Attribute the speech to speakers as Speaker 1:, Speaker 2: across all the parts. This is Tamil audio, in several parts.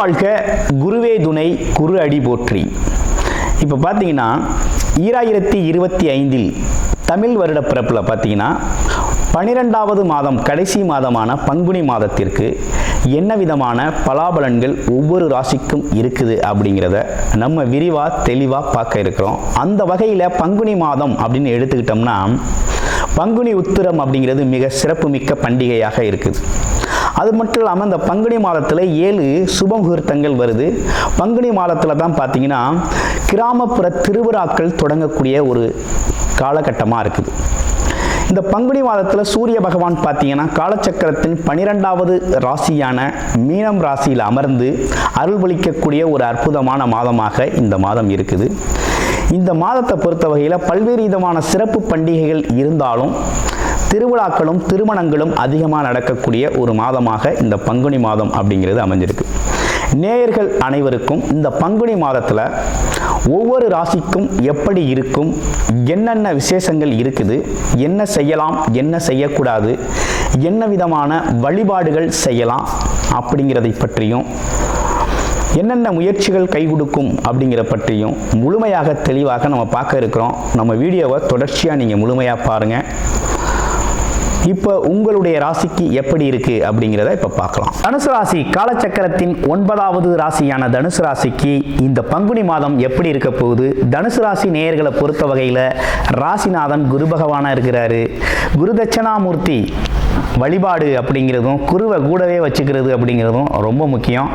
Speaker 1: வாழ்க குருவே துணை குரு அடி போற்றி. இப்போ பார்த்தீங்கன்னா 2025 தமிழ் வருட பிறப்பில் பார்த்தீங்கன்னா 12வது மாதம் கடைசி மாதமான பங்குனி மாதத்திற்கு என்ன விதமான பலாபலன்கள் ஒவ்வொரு ராசிக்கும் இருக்குது அப்படிங்கிறத நம்ம விரிவாக தெளிவாக பார்க்க இருக்கிறோம். அந்த வகையில் பங்குனி மாதம் அப்படின்னு எடுத்துக்கிட்டோம்னா பங்குனி உத்திரம் அப்படிங்கிறது மிக சிறப்புமிக்க பண்டிகையாக இருக்குது. அது மட்டும் இல்லாமல் இந்த பங்குனி மாதத்தில் 7 சுப முகூர்த்தங்கள் வருது. பங்குனி மாதத்தில் தான் பார்த்தீங்கன்னா கிராமப்புற திருவிழாக்கள் தொடங்கக்கூடிய ஒரு காலகட்டமாக இருக்குது. இந்த பங்குனி மாதத்தில் சூரிய பகவான் பார்த்தீங்கன்னா காலச்சக்கரத்தின் 12வது ராசியான மீனம் ராசியில் அமர்ந்து அருள்பளிக்கக்கூடிய ஒரு அற்புதமான மாதமாக இந்த மாதம் இருக்குது. இந்த மாதத்தை பொறுத்த வகையில் பல்வேறு விதமான சிறப்பு பண்டிகைகள் இருந்தாலும் திருவிழாக்களும் திருமணங்களும் அதிகமாக நடக்கக்கூடிய ஒரு மாதமாக இந்த பங்குனி மாதம் அப்படிங்கிறது அமைஞ்சிருக்கு. நேயர்கள் அனைவருக்கும் இந்த பங்குனி மாதத்தில் ஒவ்வொரு ராசிக்கும் எப்படி இருக்கும், என்னென்ன விசேஷங்கள் இருக்குது, என்ன செய்யலாம் என்ன செய்யக்கூடாது, என்ன விதமான வழிபாடுகள் செய்யலாம் அப்படிங்கிறதை பற்றியும் என்னென்ன முயற்சிகள் கை கொடுக்கும் அப்படிங்கிற பற்றியும் முழுமையாக தெளிவாக நம்ம பார்க்க இருக்கிறோம். நம்ம வீடியோவை தொடர்ச்சியாக நீங்கள் முழுமையாக பாருங்கள். இப்போ உங்களுடைய ராசிக்கு எப்படி இருக்கு அப்படிங்கிறத இப்போ பார்க்கலாம். தனுசு ராசி காலச்சக்கரத்தின் 9வது ராசியான தனுசு ராசிக்கு இந்த பங்குனி மாதம் எப்படி இருக்க போகுது? தனுசு ராசி நேயர்களை பொறுத்த வகையில் ராசிநாதன் குரு பகவானாக இருக்கிறாரு. குரு தட்சணாமூர்த்தி வழிபாடு அப்படிங்கிறதும் குருவை கூடவே வச்சுக்கிறது அப்படிங்கிறதும் ரொம்ப முக்கியம்.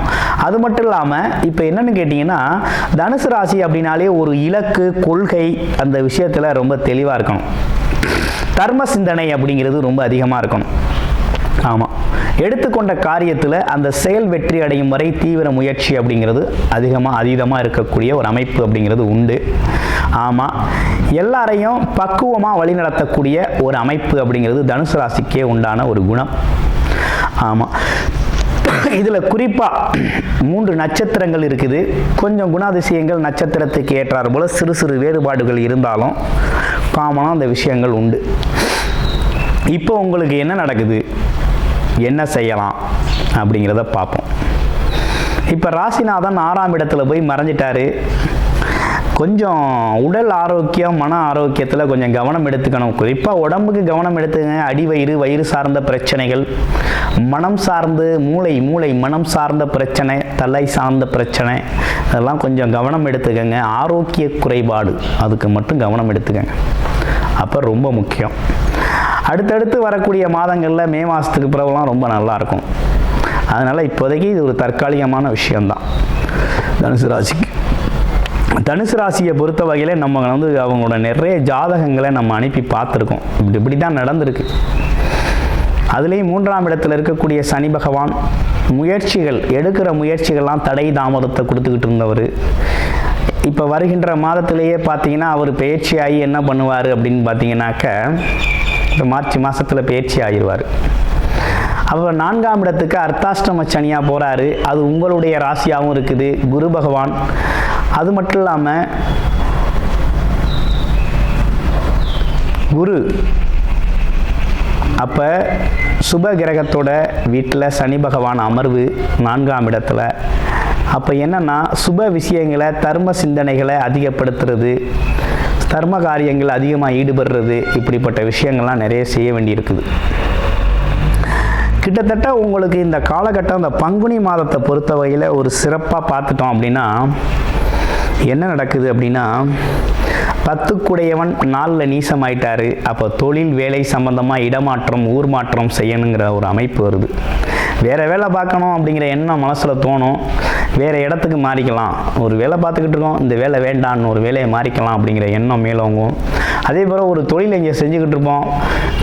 Speaker 1: அது மட்டும் இல்லாமல் இப்போ என்னன்னு கேட்டிங்கன்னா தனுசு ராசி அப்படின்னாலே ஒரு இலக்கு கொள்கை அந்த விஷயத்தில் ரொம்ப தெளிவாக இருக்கணும். தர்ம சிந்தனை அப்படிங்கிறது ரொம்ப அதிகமாக இருக்கணும். ஆமாம், எடுத்துக்கொண்ட காரியத்தில் அந்த செயல் வெற்றி அடையும் வரை தீவிர முயற்சி அப்படிங்கிறது அதீதமாக இருக்கக்கூடிய ஒரு அமைப்பு அப்படிங்கிறது உண்டு. ஆமாம், எல்லாரையும் பக்குவமாக வழிநடத்தக்கூடிய ஒரு அமைப்பு அப்படிங்கிறது தனுசு ராசிக்கே உண்டான ஒரு குணம். ஆமாம், இதில் குறிப்பாக 3 நட்சத்திரங்கள் இருக்குது. கொஞ்சம் குணாதிசயங்கள் நட்சத்திரத்துக்கு ஏற்றார் போல சிறு சிறு வேறுபாடுகள் இருந்தாலும் காமனாக அந்த விஷயங்கள் உண்டு. இப்போ உங்களுக்கு என்ன நடக்குது, என்ன செய்யலாம் அப்படிங்கிறத பார்ப்போம். இப்போ ராசிநாதன் 6ஆம் இடத்துல போய் மறைஞ்சிட்டாரு. கொஞ்சம் உடல் ஆரோக்கியம் மன ஆரோக்கியத்தில் கொஞ்சம் கவனம் எடுத்துக்கணும். குறிப்பாக உடம்புக்கு கவனம் எடுத்துக்கங்க. அடிவயிறு வயிறு சார்ந்த பிரச்சனைகள், மனம் சார்ந்து மூளை மனம் சார்ந்த பிரச்சனை, தலை சார்ந்த பிரச்சனை, அதெல்லாம் கொஞ்சம் கவனம் எடுத்துக்கங்க. ஆரோக்கிய குறைபாடு அதுக்கு மட்டும் கவனம் எடுத்துக்கங்க, அப்போ ரொம்ப முக்கியம். அடுத்தடுத்து வரக்கூடிய மாதங்களில் மே மாதத்துக்கு பிறகுலாம் ரொம்ப நல்லாயிருக்கும். அதனால் இப்போதைக்கு இது ஒரு தற்காலிகமான விஷயம்தான் தனுசு ராசிக்கு. தனுசு ராசியை பொறுத்த வகையில் நம்ம அவங்களோட நிறைய ஜாதகங்களை நம்ம அனுப்பி பார்த்துருக்கோம். இப்படி தான் நடந்திருக்கு. அதுலேயும் 3ஆம் இடத்துல இருக்கக்கூடிய சனி பகவான் எடுக்கிற முயற்சிகள்லாம் தடை தாமதத்தை கொடுத்துக்கிட்டு இருந்தவர் இப்போ வருகின்ற மாதத்திலேயே பார்த்தீங்கன்னா அவர் பயிற்சியாகி என்ன பண்ணுவார் அப்படின்னு பார்த்தீங்கன்னாக்க இப்போ மார்ச் மாதத்தில் பயிற்சி ஆகிடுவார். அவர் 4ஆம் இடத்துக்கு அர்த்தாஷ்டம சனியாக போகிறாரு. அது உங்களுடைய ராசியாகவும் இருக்குது குரு பகவான். அது மட்டும் இல்லாமல் குரு அப்போ சுப கிரகத்தோட வீட்டில் சனி பகவான் அமர்வு 4ஆம் இடத்துல. அப்போ என்னென்னா சுப விஷயங்களை தர்ம சிந்தனைகளை அதிகப்படுத்துறது, தர்ம காரியங்கள் அதிகமாக ஈடுபடுறது, இப்படிப்பட்ட விஷயங்கள்லாம் நிறைய செய்ய வேண்டியிருக்குது. கிட்டத்தட்ட உங்களுக்கு இந்த காலகட்டம் இந்த பங்குனி மாதத்தை பொறுத்த வகையில் ஒரு சிறப்பாக பார்த்துட்டோம் அப்படின்னா என்ன நடக்குது அப்படின்னா 10க்குடையவன் 4ல் நீசமாயிட்டாரு. அப்போ தொழில் வேலை சம்பந்தமாக இடமாற்றம் ஊர் மாற்றம் செய்யணுங்கிற ஒரு அமைப்பு வருது. வேறு வேலை பார்க்கணும் அப்படிங்கிற எண்ணம் மனசில் தோணும். வேறு இடத்துக்கு மாறிக்கலாம். ஒரு வேலை பார்த்துக்கிட்டு இருக்கோம், இந்த வேலை வேண்டான்னு ஒரு வேலையை மாறிக்கலாம் அப்படிங்கிற எண்ணம் மேலோங்கும். அதே போல் ஒரு தொழில் இங்கே செஞ்சுக்கிட்டு இருப்போம்,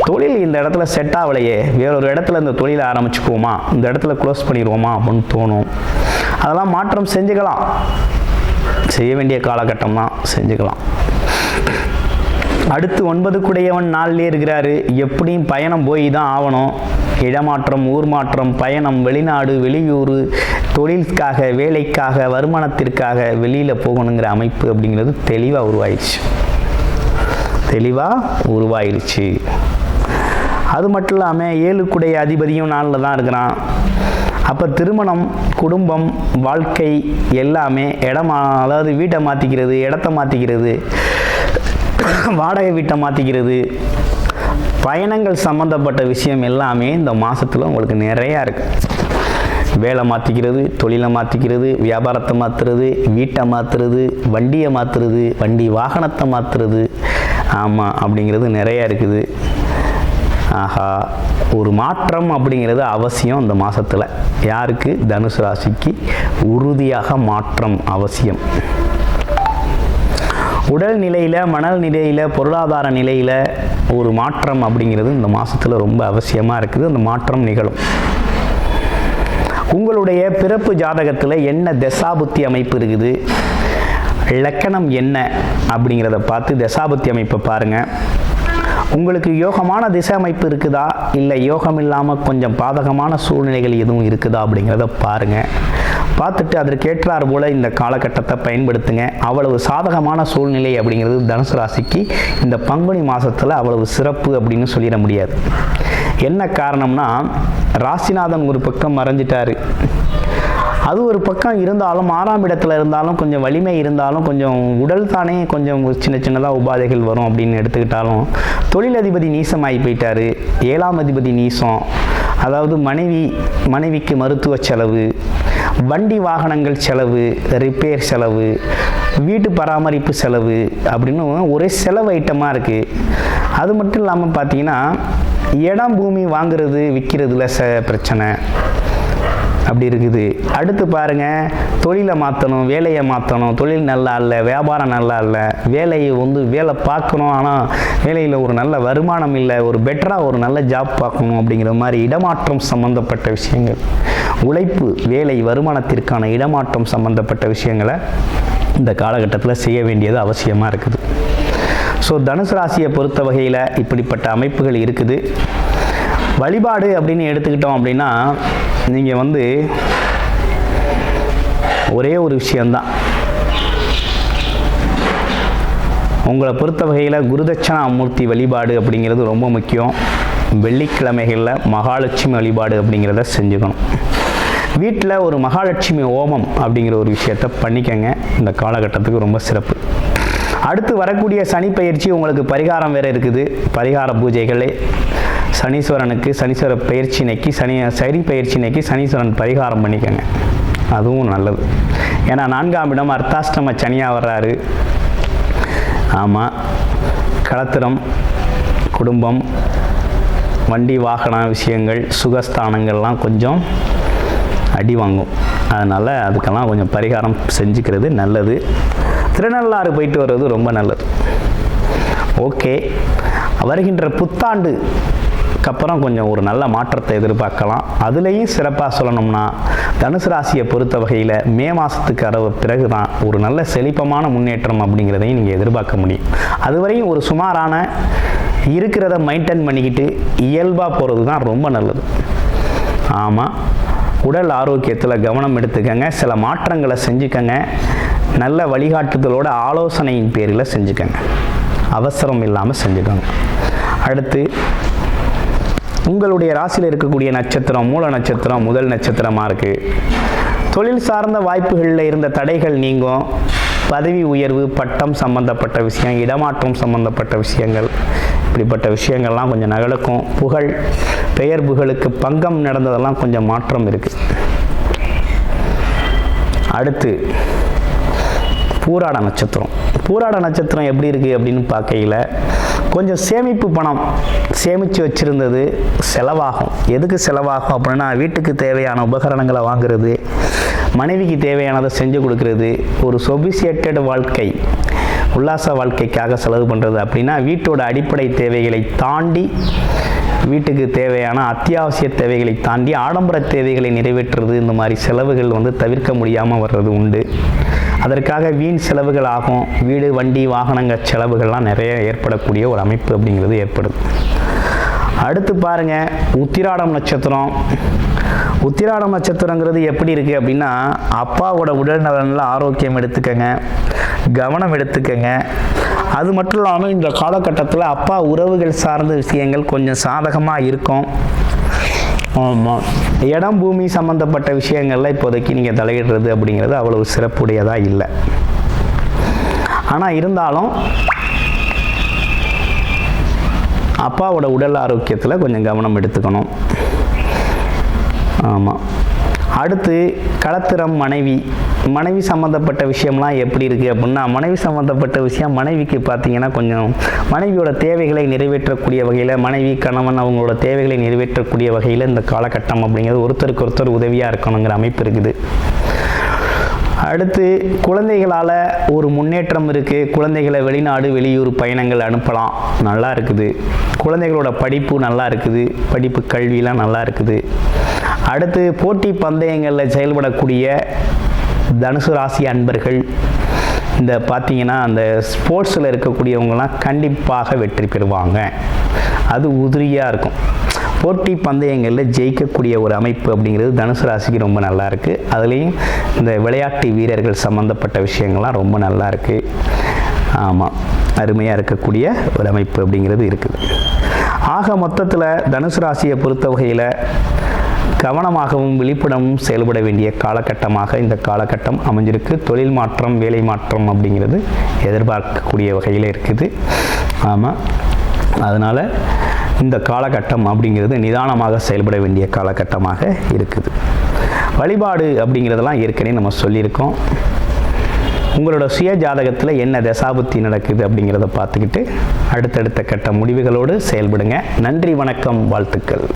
Speaker 1: தொழில் இந்த இடத்துல செட் ஆகலையே, வேறொரு இடத்துல இந்த தொழிலை ஆரம்பிச்சுக்குவோமா, இந்த இடத்துல க்ளோஸ் பண்ணிடுவோமா அப்படின்னு தோணும். அதெல்லாம் மாற்றம் செஞ்சுக்கலாம். செய்ய வேண்டிய காலகட்டம் தான், செஞ்சுக்கலாம். அடுத்து 9க்குடையவன் 4லே இருக்கிறாரு. எப்படியும் பயணம் போய் தான் ஆகணும். இடமாற்றம் ஊர் மாற்றம் பயணம் வெளிநாடு வெளியூர் தொழிலுக்காக வேலைக்காக வருமானத்திற்காக வெளியில் போகணுங்கிற அமைப்பு அப்படிங்கிறது தெளிவாக உருவாயிருச்சு. அது மட்டும் இல்லாமல் 7க்குடைய அதிபதியும் 4ல் தான் இருக்கிறான். அப்போ திருமணம், குடும்பம், வாழ்க்கை எல்லாமே அதாவது வீட்டை மாற்றிக்கிறது, இடத்த மாற்றிக்கிறது, வாடகை வீட்டை மாற்றிக்கிறது, பயணங்கள் சம்மந்தப்பட்ட விஷயம் எல்லாமே இந்த மாதத்தில் உங்களுக்கு நிறையா இருக்குது. வேலை மாற்றிக்கிறது, தொழிலை மாற்றிக்கிறது, வியாபாரத்தை மாற்றுறது, வீட்டை மாற்றுறது, வண்டியை மாற்றுறது, வண்டி வாகனத்தை மாற்றுறது, ஆமாம் அப்படிங்கிறது நிறையா இருக்குது. ஆஹா, ஒரு மாற்றம் அப்படிங்கிறது அவசியம் இந்த மாதத்தில். யாருக்கு? தனுசு ராசிக்கு உறுதியாக மாற்றம் அவசியம். உடல் நிலையில், மனல் நிலையில், பொருளாதார நிலையில் ஒரு மாற்றம் அப்படிங்கிறது இந்த மாதத்தில் ரொம்ப அவசியமாக இருக்குது. அந்த மாற்றம் நிகழும். உங்களுடைய பிறப்பு ஜாதகத்தில் என்ன தசாபுத்தி அமைப்பு இருக்குது, லக்கணம் என்ன அப்படிங்கிறத பார்த்து தசாபுத்தி அமைப்பை பாருங்கள். உங்களுக்கு யோகமான திசை அமைப்பு இருக்குதா, இல்லை யோகம் இல்லாமல் கொஞ்சம் பாதகமான சூழ்நிலைகள் எதுவும் இருக்குதா அப்படிங்கிறத பாருங்கள். பார்த்துட்டு அதற்கேற்றார் போல் இந்த காலகட்டத்தை பயன்படுத்துங்க. அவ்வளவு சாதகமான சூழ்நிலை அப்படிங்கிறது தனுசு ராசிக்கு இந்த பங்குனி மாதத்தில் அவ்வளவு சிறப்பு அப்படின்னு சொல்லிட முடியாது. என்ன காரணம்னா, ராசிநாதன் ஒரு பக்கம் மறைஞ்சிட்டாரு. அது ஒரு பக்கம் இருந்தாலும், 6ஆம் இடத்துல இருந்தாலும், கொஞ்சம் வலிமை இருந்தாலும், கொஞ்சம் உடல் தானே கொஞ்சம் சின்ன சின்னதாக உபாதைகள் வரும் அப்படின்னு எடுத்துக்கிட்டாலும், தொழிலதிபதி நீசமாகி போயிட்டாரு. 7ஆம் அதிபதி நீசம். அதாவது மனைவிக்கு மருத்துவ செலவு, வண்டி வாகனங்கள் செலவு, ரிப்பேர் செலவு, வீட்டு பராமரிப்பு செலவு அப்படின்னு ஒரே செலவு ஐட்டமாக இருக்குது. அது மட்டும் இல்லாமல் பார்த்தீங்கன்னா, இடம் பூமி வாங்குறது விற்கிறதுல பிரச்சனை அப்படி இருக்குது. அடுத்து பாருங்கள், தொழிலை மாற்றணும், வேலையை மாற்றணும், தொழில் நல்லா இல்லை, வியாபாரம் நல்லா இல்லை, வேலை பார்க்கணும், ஆனால் வேலையில் ஒரு நல்ல வருமானம் இல்லை, ஒரு பெட்டராக ஒரு நல்ல ஜாப் பார்க்கணும் அப்படிங்கிற மாதிரி இடமாற்றம் சம்மந்தப்பட்ட விஷயங்கள், உழைப்பு, வேலை, வருமானத்திற்கான இடமாற்றம் சம்மந்தப்பட்ட விஷயங்களை இந்த காலகட்டத்தில் செய்ய வேண்டியது அவசியமாக இருக்குது. ஸோ தனுசு ராசியை பொறுத்த வகையில் இப்படிப்பட்ட அமைப்புகள் இருக்குது. வழிபாடு அப்படின்னு எடுத்துக்கிட்டோம் அப்படின்னா, நீங்கள் ஒரே ஒரு விஷயந்தான். உங்களை பொறுத்த வகையில் குருதட்சணாமூர்த்தி வழிபாடு அப்படிங்கிறது ரொம்ப முக்கியம். வெள்ளிக்கிழமைகளில் மகாலட்சுமி வழிபாடு அப்படிங்கிறத செஞ்சுக்கணும். வீட்டில் ஒரு மகாலட்சுமி ஹோமம் அப்படிங்கிற ஒரு விஷயத்தை பண்ணிக்கங்க. இந்த காலகட்டத்துக்கு ரொம்ப சிறப்பு. அடுத்து வரக்கூடிய சனி பயிற்சி உங்களுக்கு பரிகாரம் வேறு இருக்குது. பரிகார பூஜைகளே சனீஸ்வரனுக்கு, சனீஸ்வர பயிற்சி இன்னைக்கு, சனி பயிற்சி இன்னைக்கு சனீஸ்வரன் பரிகாரம் பண்ணிக்கோங்க. அதுவும் நல்லது. ஏன்னா 4ஆம் இடம் அர்த்தாஷ்டம சனியாக வர்றாரு. ஆமாம், களத்திரம், குடும்பம், வண்டி வாகன விஷயங்கள், சுகஸ்தானங்கள்லாம் கொஞ்சம் அடி வாங்கும். அதனால் அதுக்கெல்லாம் கொஞ்சம் பரிகாரம் செஞ்சுக்கிறது நல்லது. திருநள்ளாறு போயிட்டு வர்றது ரொம்ப நல்லது. ஓகே, வருகின்ற புத்தாண்டுக்கு அப்புறம் கொஞ்சம் ஒரு நல்ல மாற்றத்தை எதிர்பார்க்கலாம். அதுலேயும் சிறப்பாக சொல்லணும்னா, தனுசு ராசியை பொறுத்த வகையில் மே மாதத்துக்கு பிறகு தான் ஒரு நல்ல செழிப்பமான முன்னேற்றம் அப்படிங்கிறதையும் நீங்கள் எதிர்பார்க்க முடியும். அதுவரையும் ஒரு சுமாரான இருக்கிறத மெயின்டைன் பண்ணிக்கிட்டு இயல்பாக போகிறது தான் ரொம்ப நல்லது. ஆமாம், உடல் ஆரோக்கியத்தில் கவனம் எடுத்துக்கங்க. சில மாற்றங்களை செஞ்சுக்கங்க. நல்ல வழிகாட்டுதலோட ஆலோசனையின் பேரில் செஞ்சுக்கங்க. அவசரம் இல்லாமல் செஞ்சுக்கோங்க. அடுத்து உங்களுடைய ராசியில் இருக்கக்கூடிய நட்சத்திரம் மூல நட்சத்திரம் முதல் நட்சத்திரமாக இருக்குது. தொழில் சார்ந்த வாய்ப்புகளில் இருந்த தடைகள் நீங்கும். பதவி உயர்வு, பட்டம் சம்பந்தப்பட்ட விஷயம், இடமாற்றம் சம்பந்தப்பட்ட விஷயங்கள், இப்படிப்பட்ட விஷயங்கள்லாம் கொஞ்சம் நகலுக்கும். புகழ், பெயர் புகழுக்கு பங்கம் நடந்ததெல்லாம் கொஞ்சம் மாற்றம் இருக்குது. அடுத்து பூராட நட்சத்திரம். பூராட நட்சத்திரம் எப்படி இருக்குது அப்படின்னு பார்க்கையில், கொஞ்சம் சேமிப்பு பணம் சேமித்து வச்சுருந்தது செலவாகும். எதுக்கு செலவாகும் அப்படின்னா, வீட்டுக்கு தேவையான உபகரணங்களை வாங்குறது, மனைவிக்கு தேவையானதை செஞ்சு கொடுக்கறது, ஒரு சொபிசியேட்டட் வாழ்க்கை, உல்லாச வாழ்க்கைக்காக செலவு பண்ணுறது. அப்படின்னா வீட்டோட அடிப்படை தேவைகளை தாண்டி, வீட்டுக்கு தேவையான அத்தியாவசிய தேவைகளை தாண்டி ஆடம்பர தேவைகளை நிறைவேற்றுறது, இந்த மாதிரி செலவுகள் தவிர்க்க முடியாமல் வர்றது உண்டு. அதற்காக வீண் செலவுகள் ஆகும். வீடு, வண்டி, வாகனங்கள் செலவுகள்லாம் நிறைய ஏற்படக்கூடிய ஒரு அமைப்பு அப்படிங்கிறது ஏற்படுது. அடுத்து பாருங்கள், உத்திராடம் நட்சத்திரம். உத்திராடம் நட்சத்திரங்கிறது எப்படி இருக்குது அப்படின்னா, அப்பாவோட உடல் நலனில் ஆரோக்கியம் எடுத்துக்கங்க, கவனம் எடுத்துக்கங்க. அது மட்டும் இல்லாமல் இந்த காலகட்டத்தில் அப்பா உறவுகள் சார்ந்த விஷயங்கள் கொஞ்சம் சாதகமாக இருக்கும்.
Speaker 2: ஆமாம்.
Speaker 1: இடம் பூமி சம்மந்தப்பட்ட விஷயங்கள்ல இப்போதைக்கு நீங்கள் தலையிடுறது அப்படிங்கிறது அவ்வளவு சிறப்புடையதாக இல்லை. ஆனால் இருந்தாலும் அப்பாவோட உடல் ஆரோக்கியத்தில் கொஞ்சம் கவனம் எடுத்துக்கணும். ஆமாம். அடுத்து களத்திரம் மனைவி சம்மந்தப்பட்ட விஷயம்லாம் எப்படி இருக்குது அப்படின்னா, மனைவி சம்மந்தப்பட்ட விஷயம் மனைவிக்கு பார்த்தீங்கன்னா கொஞ்சம் மனைவியோட தேவைகளை நிறைவேற்றக்கூடிய வகையில், மனைவி கணவன் அவங்களோட தேவைகளை நிறைவேற்றக்கூடிய வகையில் இந்த காலகட்டம் அப்படிங்கிறது ஒருத்தருக்கு ஒருத்தர் உதவியாக இருக்கணுங்கிற அமைப்பு இருக்குது. அடுத்து குழந்தைகளால் ஒரு முன்னேற்றம் இருக்குது. குழந்தைகளை வெளிநாடு வெளியூர் பயணங்கள் அனுப்பலாம், நல்லா இருக்குது. குழந்தைகளோட படிப்பு நல்லா இருக்குது, படிப்பு கல்வியெலாம் நல்லா இருக்குது. அடுத்து போட்டி பந்தயங்களில் செயல்படக்கூடிய தனுசு ராசி அன்பர்கள் இந்த பார்த்தீங்கன்னா அந்த ஸ்போர்ட்ஸில் இருக்கக்கூடியவங்கலாம் கண்டிப்பாக வெற்றி பெறுவாங்க. அது உதிரியாக இருக்கும். போட்டி பந்தயங்களில் ஜெயிக்கக்கூடிய ஒரு அமைப்பு அப்படிங்கிறது தனுசு ராசிக்கு ரொம்ப நல்லா இருக்குது. அதுலேயும் இந்த விளையாட்டு வீரர்கள் சம்மந்தப்பட்ட விஷயங்கள்லாம் ரொம்ப நல்லா இருக்குது. ஆமாம், அருமையாக இருக்கக்கூடிய ஒரு அமைப்பு அப்படிங்கிறது இருக்குது. ஆக மொத்தத்தில் தனுசு ராசியை பொறுத்த வகையில் கவனமாகவும் விழிப்புணர்வும் செயல்பட வேண்டிய காலகட்டமாக இந்த காலகட்டம் அமைஞ்சிருக்கு. தொழில் மாற்றம், வேலை மாற்றம் அப்படிங்கிறது எதிர்பார்க்கக்கூடிய வகையில் இருக்குது. ஆமாம், அதனால் இந்த காலகட்டம் அப்படிங்கிறது நிதானமாக செயல்பட வேண்டிய காலகட்டமாக இருக்குது. வழிபாடு அப்படிங்கிறதெல்லாம் ஏற்கனவே நம்ம சொல்லியிருக்கோம். உங்களோட சுய ஜாதகத்தில் என்ன தசாபுத்தி நடக்குது அப்படிங்கிறத பார்த்துக்கிட்டு அடுத்தடுத்த கட்ட முடிவுகளோடு செயல்படுங்க. நன்றி, வணக்கம், வாழ்த்துக்கள்.